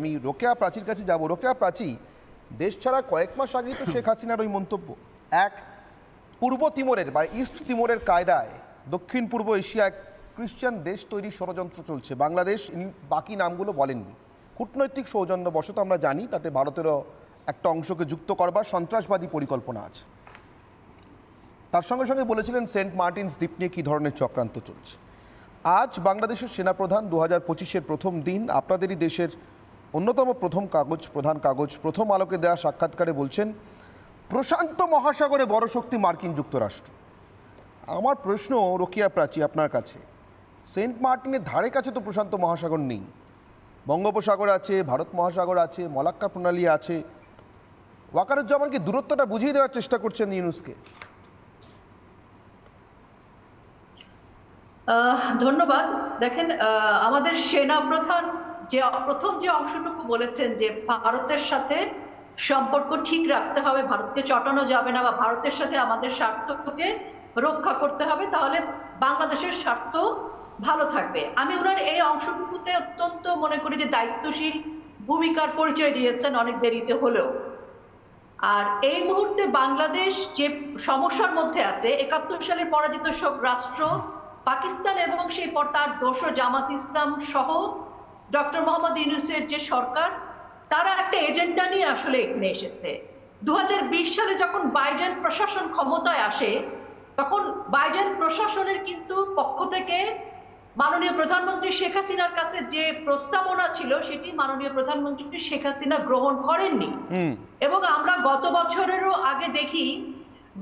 আমি রোকেয়া প্রাচীর কাছে যাব। রোকেয়া প্রাচী, দেশ ছাড়া কয়েক মাস আগেই তো শেখ হাসিনার ওই মন্তব্য, এক পূর্ব তিমোরের বা ইস্ট তিমোরের কায়দায় দক্ষিণ পূর্ব এশিয়ায় খ্রিস্টান দেশ তৈরির ষড়যন্ত্র চলছে। বাংলাদেশ বাকি নামগুলো বলেননি, কূটনৈতিক সৌজন্য বশত আমরা জানি তাতে ভারতেরও একটা অংশকে যুক্ত করবার সন্ত্রাসবাদী পরিকল্পনা আছে। তার সঙ্গে সঙ্গে বলেছিলেন সেন্ট মার্টিনস দ্বীপ নিয়ে কী ধরনের চক্রান্ত চলছে। আজ বাংলাদেশের সেনাপ্রধান 2025-এর প্রথম দিন আপনাদেরই দেশের অন্যতম প্রধান কাগজ প্রথম আলোকে দেওয়া সাক্ষাৎকারে বলছেন প্রশান্ত মহাসাগরে বড় শক্তি মার্কিন যুক্তরাষ্ট্র। আমার প্রশ্ন রোকেয়া প্রাচী আপনার কাছে, সেন্ট মার্টিনের ধারে কাছে তো প্রশান্ত মহাসাগর নেই, বঙ্গোপসাগর আছে, ভারত মহাসাগর আছে, মলাক্কা প্রণালী আছে। ওয়াকারুজ্জামানকে দূরত্বটা বুঝিয়ে দেওয়ার চেষ্টা করছেন ইউনুসকে। ধন্যবাদ। দেখেন, আমাদের সেনা প্রধান প্রথম যে অংশটুকু বলেছেন যে ভারতের সাথে সম্পর্ক ঠিক রাখতে হবে, ভারতকে চটানো যাবে না, বা ভারতের সাথে আমাদের স্বার্থকে রক্ষা করতে হবে, তাহলে বাংলাদেশের স্বার্থ ভালো থাকবে। আমি ওনার এই অংশটুকুতে অত্যন্ত মনে করি যে দায়িত্বশীল ভূমিকার পরিচয় দিয়েছেন, অনেক দেরিতে হলেও। আর এই মুহূর্তে বাংলাদেশ যে সমস্যার মধ্যে আছে, 71 সালের পরাজিত রাষ্ট্র পাকিস্তান এবং সেই পর তার দোসর জামাত ইসলাম সহ ডক্টর মোহাম্মদ ইউনূসের যে সরকার, তারা একটা এজেন্ডা নিয়ে আসলে এখানে এসেছে। 2020 সালে যখন বাইডেন প্রশাসন ক্ষমতায় আসে, তখন বাইডেন প্রশাসনের কিন্তু পক্ষ থেকে মাননীয় প্রধানমন্ত্রী শেখ হাসিনার কাছে যে প্রস্তাবনা ছিল, সেটি মাননীয় প্রধানমন্ত্রী শেখ হাসিনা গ্রহণ করেননি। এবং আমরা গত বছরেরও আগে দেখি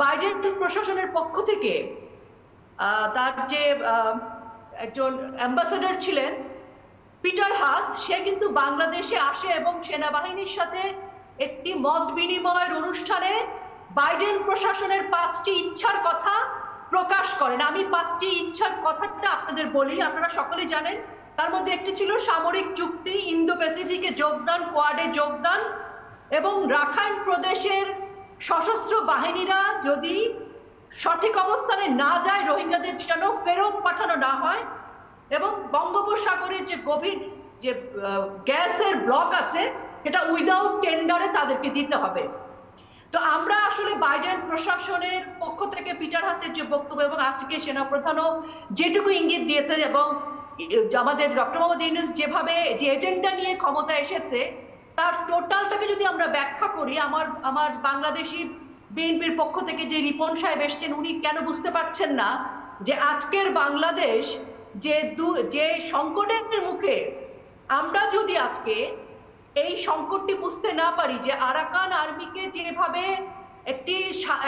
বাইডেন প্রশাসনের পক্ষ থেকে তার যে একজন অ্যাম্বাসেডর ছিলেন পিটার হাস, সে কিন্তু বাংলাদেশে আসে এবং সেনাবাহিনীর সাথে একটি মত বিনিময়ের অনুষ্ঠানে বাইডেন প্রশাসনের 5টি ইচ্ছার কথা প্রকাশ করেন। আমি 5টি ইচ্ছার কথাটা আপনাদের বলি, আপনারা সকলেই জানেন। তার মধ্যে একটি ছিল সামরিক চুক্তি, ইন্দো প্যাসিফিকে যোগদান, কোয়াডে যোগদান, এবং রাখাইন প্রদেশের সশস্ত্র বাহিনীরা যদি সঠিক অবস্থানে না যায়, রোহিঙ্গাদের যেন ফেরত পাঠানো না হয়, এবং বঙ্গোপসাগরের যে গভীর যে গ্যাসের ব্লক আছে, এটা উইদাউট টেন্ডারে তাদেরকে দিতে হবে। তো আমরা আসলে বাইডেন প্রশাসনের পক্ষ থেকে পিটার হাসের যে বক্তব্য, এবং আজকে সেনাপ্রধানও যেটুকু ইঙ্গিত দিয়েছে, এবং আমাদের ডক্টর মোহাম্মদ ইউনূস যেভাবে যে এজেন্ডা নিয়ে ক্ষমতা এসেছে, তার টোটালটাকে যদি আমরা ব্যাখ্যা করি, আমার বাংলাদেশি বিএনপির পক্ষ থেকে যে রিপন সাহেব এসছেন, উনি কেন বুঝতে পারছেন না যে আজকের বাংলাদেশ যে সংকটের মুখে, আমরা যদি আজকে এই সংকটটি বুঝতে না পারি, যে আরাকান আর্মিকে যেভাবে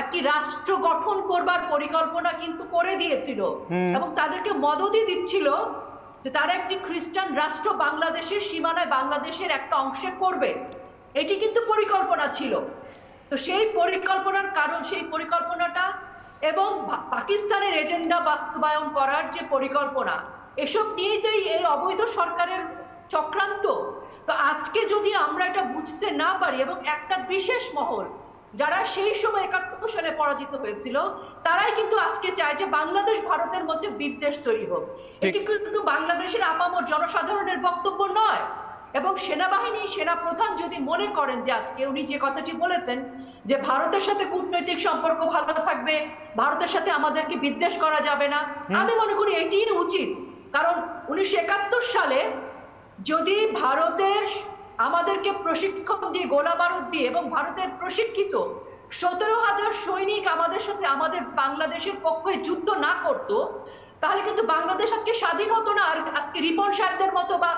একটি রাষ্ট্র গঠন করবার পরিকল্পনা কিন্তু করে দিয়েছিল, এবং তাদেরকে মদতই দিচ্ছিল যে তারা একটি খ্রিস্টান রাষ্ট্র বাংলাদেশের সীমানায় বাংলাদেশের একটা অংশে করবে, এটি কিন্তু পরিকল্পনা ছিল। তো সেই পরিকল্পনার কারণ, সেই পরিকল্পনাটা এবং পাকিস্তানের এজেন্ডা বাস্তবায়ন করার যে পরিকল্পনা, এসব নিয়েই তো এই অবৈধ সরকারের চক্রান্ত। তো আজকে যদি আমরা এটা বুঝতে না পারি, এবং একটা বিশেষ মহল যারা সেই সময় 71 সালে পরাজিত হয়েছিল, তারাই কিন্তু আজকে চায় যে বাংলাদেশ ভারতের মধ্যে বিদ্বেষ তৈরি হোক। এটি কিন্তু বাংলাদেশের আপামর জনসাধারণের বক্তব্য নয়। এবং সেনাবাহিনী, সেনাপ্রধান যদি মনে করেন যে আজকে উনি যে কথাটি বলেছেন যে ভারতের সাথে কূটনৈতিক সম্পর্ক ভালো থাকবে, ভারতের সাথে আমাদেরকে বিদ্বেষ করা যাবে না, আমি মনে করি এটি উচিত। কারণ 1971 সালে যদি ভারতের আমাদেরকে প্রশিক্ষণ দিয়ে, গোলা বারুদ দিয়ে, এবং ভারতের প্রশিক্ষিত 17,000 সৈনিক আমাদের সাথে আমাদের বাংলাদেশের পক্ষে যুদ্ধ না করত, তাহলে কিন্তু বাংলাদেশ আজকে স্বাধীন হতো না। আর আজকে রিপন সাহেবদের মতো, বা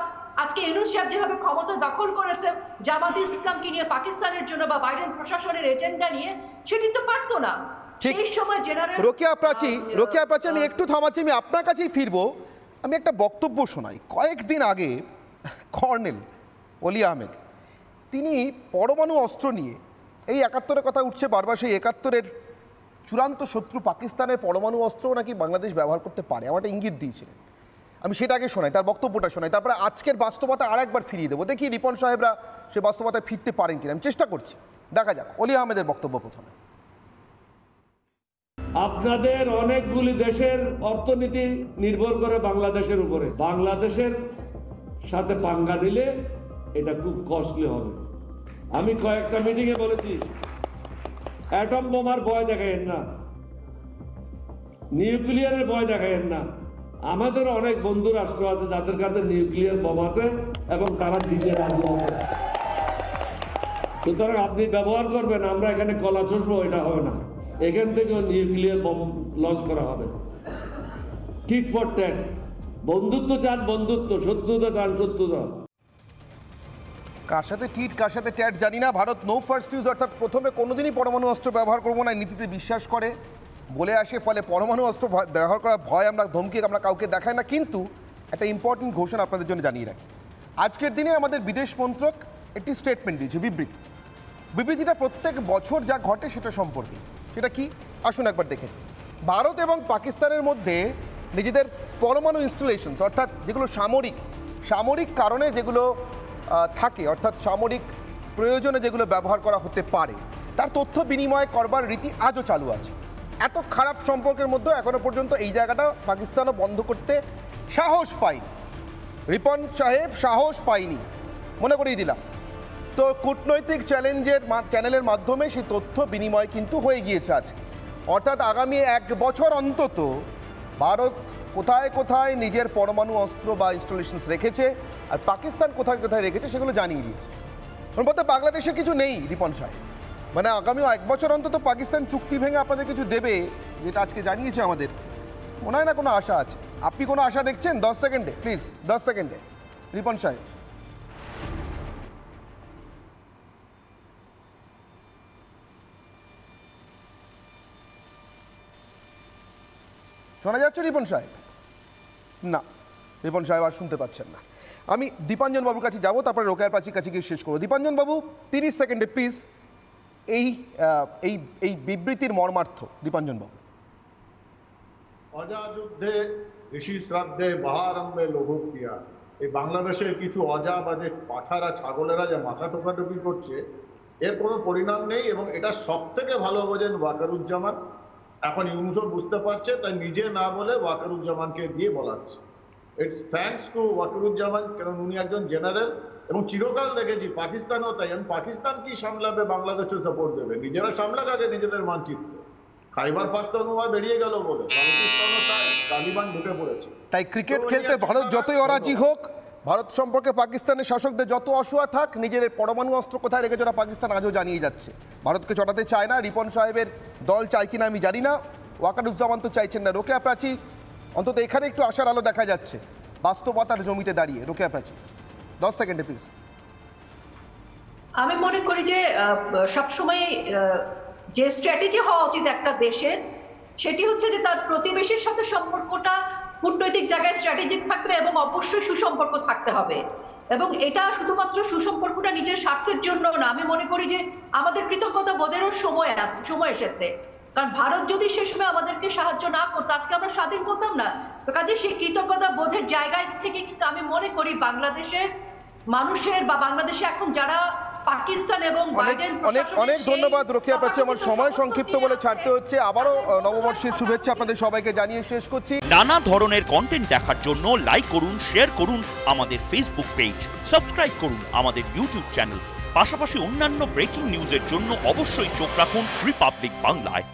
আজকে ইউনূস সাহেব যেভাবে ক্ষমতা দখল করেছে জামাত ইসলামকে নিয়ে পাকিস্তানের জন্য, বা বাইডেন প্রশাসনের এজেন্ডা নিয়ে, সেটি তো পারতো না সেই সময়। জেনারেল রোকেয়া প্রাচী, আমি একটু থামাচ্ছি, আমি আপনার কাছেই ফিরবো। আমি একটা বক্তব্য শোনাই। কয়েকদিন আগে কর্নেল অলি আহমেদ, তিনি পরমাণু অস্ত্র নিয়ে, এই 71-এর কথা উঠছে বারবার, সেই 71-এর চূড়ান্ত শত্রু পাকিস্তানের পরমাণু অস্ত্র নাকি বাংলাদেশ ব্যবহার করতে পারে, আমার একটা ইঙ্গিত দিয়েছিলেন। আমি সেটা আগে শোনাই, তার বক্তব্যটা শোনাই, তারপরে আজকের বাস্তবতা আর একবার ফিরিয়ে দেবো। দেখি রিপন সাহেবরা সে বাস্তবতায় ফিরতে পারেন কিনা, আমি চেষ্টা করছি। দেখা যাক অলি আহমেদের বক্তব্য প্রথমে। আপনাদের অনেকগুলি দেশের অর্থনীতি নির্ভর করে বাংলাদেশের উপরে। বাংলাদেশের সাথে পাঙ্গা দিলে এটা খুব কস্টলি হবে। আমি কয়েকটা মিটিংয়ে বলেছি, অ্যাটম বোমার ভয় দেখায়েন না, নিউক্লিয়ারের ভয় দেখায়েন না। আমাদের অনেক বন্ধু রাষ্ট্র আছে যাদের কাছে নিউক্লিয়ার বোম আছে এবং তারা দিতে রাজি আছে। সুতরাং আপনি ব্যবহার করবেন, আমরা এখানে কলা চষবো, এটা হবে না। এখান থেকেও নিউক্লিয়ার বোম লঞ্চ করা হবে। টিট ফর ট্যাট, বন্ধুত্ব চান বন্ধুত্ব, শত্রুতা চান শত্রুতা। কার সাথে টিট কার সাথে ট্যাট জানি না। ভারত নো ফার্স্ট ইউজ অর্থাৎ প্রথমে কোনোদিনই পরমাণু অস্ত্র ব্যবহার করবো না নীতিতে বিশ্বাস করে বলে আসে, ফলে পরমাণু অস্ত্র ব্যবহার করার ভয় আমরা ধমকি আমরা কাউকে দেখাই না। কিন্তু একটা ইম্পর্টেন্ট ঘোষণা আপনাদের জন্য জানিয়ে রাখি, আজকের দিনে আমাদের বিদেশ মন্ত্রক একটি স্টেটমেন্ট দিয়েছে, বিবৃতিটা প্রত্যেক বছর যা ঘটে সেটা সম্পর্কে। সেটা কি আসুন একবার দেখে। ভারত এবং পাকিস্তানের মধ্যে নিজেদের পরমাণু ইনস্টলেশনস অর্থাৎ যেগুলো সামরিক কারণে যেগুলো থাকে, অর্থাৎ সামরিক প্রয়োজনে যেগুলো ব্যবহার করা হতে পারে, তার তথ্য বিনিময় করবার রীতি আজও চালু আছে। এত খারাপ সম্পর্কের মধ্যে এখনো পর্যন্ত এই জায়গাটা পাকিস্তানও বন্ধ করতে সাহস পায়নি। রিপন সাহেব সাহস পায়নি, মনে করিয়ে দিলাম। তো কূটনৈতিক চ্যানেলের মাধ্যমে সেই তথ্য বিনিময় কিন্তু হয়ে গিয়েছে আজ। অর্থাৎ আগামী 1 বছর অন্তত ভারত কোথায় কোথায় নিজের পরমাণু অস্ত্র বা ইনস্টলেশনস রেখেছে আর পাকিস্তান কোথায় কোথায় রেখেছে সেগুলো জানিয়ে দিয়েছে। ওর মধ্যে বাংলাদেশের কিছু নেই রিপন সাহেব, মানে আগামী 1 বছর অন্তত পাকিস্তান চুক্তি ভেঙে আপনাদের কিছু দেবে, যেটা আজকে জানিয়েছে আমাদের। মনে হয় না কোনো আশা আছে। আপনি কোনো আশা দেখছেন? 10 সেকেন্ডে প্লিজ, 10 সেকেন্ডে রিপন সাহেব। শোনা যাচ্ছে রিপন সাহেব? না, রিপন সাহেব আর শুনতে পাচ্ছেন না। আমি দীপাঞ্জন বাবুর কাছে যাবো, তারপরে রোকেয়ার প্রাচীর কাছে গিয়ে শেষ করবো। দীপাঞ্জন বাবু 30 সেকেন্ডে প্লিজ এই বিবৃতির মর্মার্থ। দীপাঞ্জন বাবু। অজা যুদ্ধে ঋষি শ্রাদ্ধে বাহারম্ভে লোভ ক্রিয়া, এই বাংলাদেশের কিছু অজা বা যে পাঠারা ছাগলেরা যে মাথা টোকাটুকি করছে, এর কোনো পরিণাম নেই। এবং এটা সব থেকে ভালো বোঝেন ওয়াকারুজ্জামান। এখন ইউনুসও বুঝতে পারছে, তাই নিজে না বলে ওয়াকারুজ্জামানকে দিয়ে বলাচ্ছে। ইটস থ্যাঙ্কস টু ওয়াকারুজ্জামান, কারণ উনি একজন জেনারেল। এবং চিরকাল দেখেছি পাকিস্তানও তাই। পাকিস্তান কি সামলাবে, বাংলাদেশে সাপোর্ট দেবে? নিজেরা সামলাক আগে নিজেদের মানচিত্র। খাইবার পাখতুনখোয়া বেরিয়ে গেল বলে পাকিস্তানও তাই, তালিবান ঢুকে পড়েছে। তাই ক্রিকেট খেলতে ভারত যতই অরাজি হোক, ভারত সম্পর্কে পাকিস্তানের শাসকদের যত অসুয়া থাক, নিজের পরমাণু অস্ত্র কোথায় রেখেছে ওরা পাকিস্তান আজও জানিয়ে যাচ্ছে। ভারতকে চটাতে চায় না। রিপন সাহেবের দল চায় কিনা আমি জানি না, ওয়াকারুজ্জামান তো চাইছেন না। রোকেয়া প্রাচী, অন্তত এখানে একটু আশার আলো দেখা যাচ্ছে বাস্তবতার জমিতে দাঁড়িয়ে। রোকেয়া প্রাচী 10 সেকেন্ডে প্লিজ। আমি মনে করি যে সবসময় যে স্ট্র্যাটেজি হওয়া উচিত একটা দেশের, সেটি হচ্ছে যে তার প্রতিবেশীর সাথে সম্পর্কটা কূটনৈতিক জায়গায় স্ট্র্যাটেজিক থাকবে এবং অবশ্যই সুসম্পর্ক থাকতে হবে। এবং এটা শুধুমাত্র সুসম্পর্কটা নিজের স্বার্থের জন্য না, আমি মনে করি যে আমাদের কৃতজ্ঞতা বোধেরও সময় এসেছে। কারণ ভারত যদি সে সময় আমাদেরকে সাহায্য না করতো, আজকে আমরা স্বাধীন হতাম না। তো কাজে সেই কৃতজ্ঞতা বোধের জায়গায় থেকে কিন্তু আমি মনে করি বাংলাদেশের মানুষের বা বাংলাদেশে এখন যারা পাকিস্তান এবং অনেক ধন্যবাদ রোকেয়া প্রাচী। আমার সময় সংক্ষিপ্ত বলে ছাড়তে হচ্ছে। আবারও নববর্ষের শুভেচ্ছা আপনাদের সবাইকে জানিয়ে শেষ করছি। নানা ধরনের কন্টেন্ট দেখার জন্য লাইক করুন, শেয়ার করুন আমাদের ফেসবুক পেজ, সাবস্ক্রাইব করুন আমাদের ইউটিউব চ্যানেল। পাশাপাশি অন্যান্য ব্রেকিং নিউজের জন্য অবশ্যই চোখ রাখুন রিপাবলিক বাংলায়।